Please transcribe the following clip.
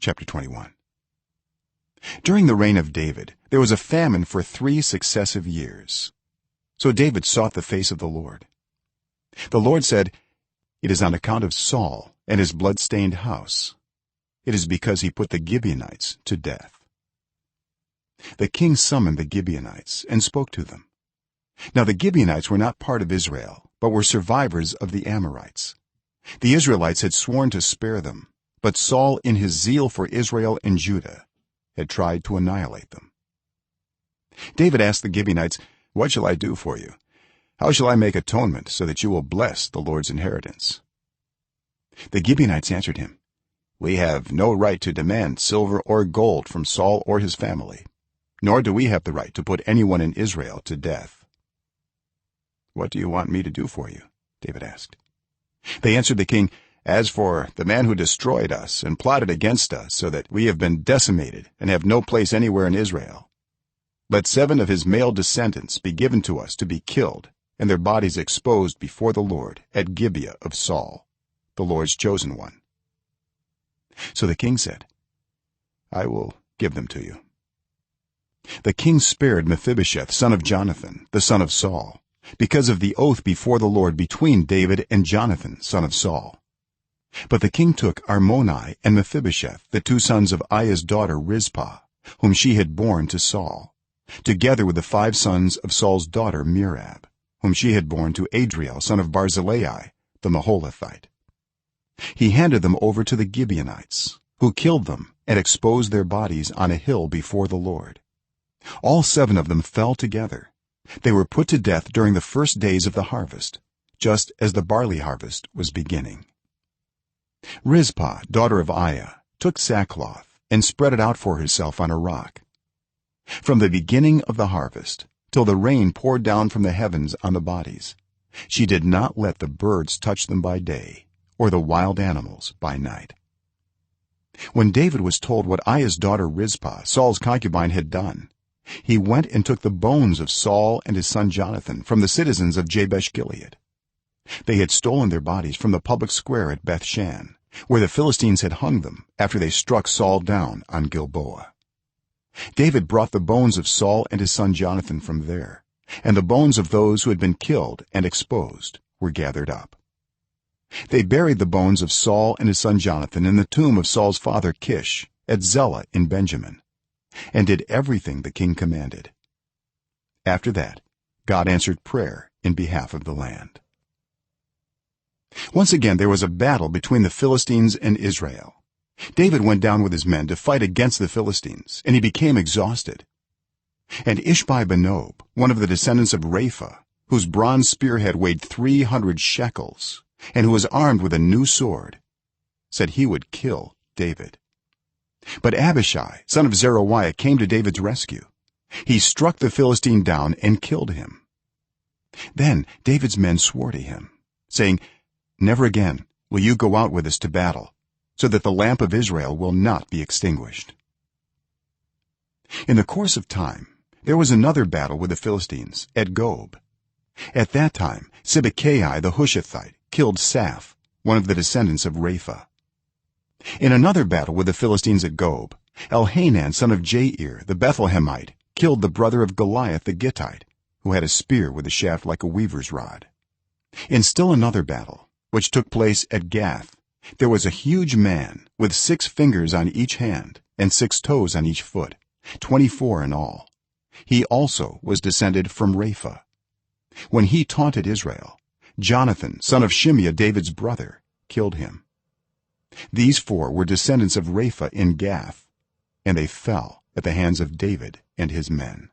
Chapter 21. During the reign of David there was a famine for 3 successive years. So David sought the face of the Lord. The Lord said, "It is on account of Saul and his blood-stained house. It is because he put the Gibeonites to death." The king summoned the Gibeonites and spoke to them. Now the Gibeonites were not part of Israel, but were survivors of the Amorites. The Israelites had sworn to spare them, but Saul in his zeal for Israel and Judah had tried to annihilate them. David asked the Gibeonites, "What shall I do for you? How shall I make atonement so that you will bless the Lord's inheritance?" The Gibeonites answered him, "We have no right to demand silver or gold from Saul or his family, nor do we have the right to put anyone in Israel to death." "What do you want me to do for you?" David asked. They answered the king, "As for the man who destroyed us and plotted against us so that we have been decimated and have no place anywhere in Israel, let 7 of his male descendants be given to us to be killed and their bodies exposed before the Lord at Gibeah of Saul, the Lord's chosen one." So the king said, "I will give them to you." The king spared Mephibosheth, son of Jonathan, the son of Saul, because of the oath before the Lord between David and Jonathan, son of Saul. But the king took Armoni and Mephibosheth, the 2 sons of Aiah's daughter Rizpah, whom she had borne to Saul, together with the 5 sons of Saul's daughter Merab, whom she had borne to Adriel, son of Barzillai, the Maholathite. He handed them over to the Gibeonites, who killed them and exposed their bodies on a hill before the Lord. All 7 of them fell together. They were put to death during the first days of the harvest, just as the barley harvest was beginning. Rizpah, daughter of Aiah, took sackcloth and spread it out for herself on a rock. From the beginning of the harvest till the rain poured down from the heavens on the bodies, she did not let the birds touch them by day or the wild animals by night. When David was told what Aiah's daughter Rizpah, Saul's concubine, had done, he went and took the bones of Saul and his son Jonathan from the citizens of Jabesh-Gilead. They had stolen their bodies from the public square at Bethshan, where the Philistines had hung them after they struck Saul down on Gilboa. David brought the bones of Saul and his son Jonathan from there, and the bones of those who had been killed and exposed were gathered up. They buried the bones of Saul and his son Jonathan in the tomb of Saul's father Kish at Zelah in Benjamin, and did everything the king commanded. After that, God answered prayer in behalf of the land. Once again there was a battle between the Philistines and Israel. David went down with his men to fight against the Philistines, and he became exhausted. And Ishbi-Benob, one of the descendants of Rapha, whose bronze spearhead weighed 300 shekels and who was armed with a new sword, said he would kill David. But Abishai, son of Zeruiah, came to David's rescue. He struck the Philistine down and killed him. Then David's men swore to him, saying, "Never again will you go out with us to battle, so that the lamp of Israel will not be extinguished." In the course of time there was another battle with the Philistines at Gob. At that time Sibbecai the Hushathite killed Saph, one of the descendants of Rapha. In another battle with the Philistines at Gob, Elhanan, son of Jair the Bethlehemite, killed the brother of Goliath the Gittite, who had a spear with a shaft like a weaver's rod. In still another battle, which took place at Gath, there was a huge man with 6 fingers on each hand and 6 toes on each foot, 24 in all. He also was descended from Rapha. When he taunted Israel, Jonathan, son of Shimeah, David's brother, killed him. These 4 were descendants of Rapha in Gath, and they fell at the hands of David and his men.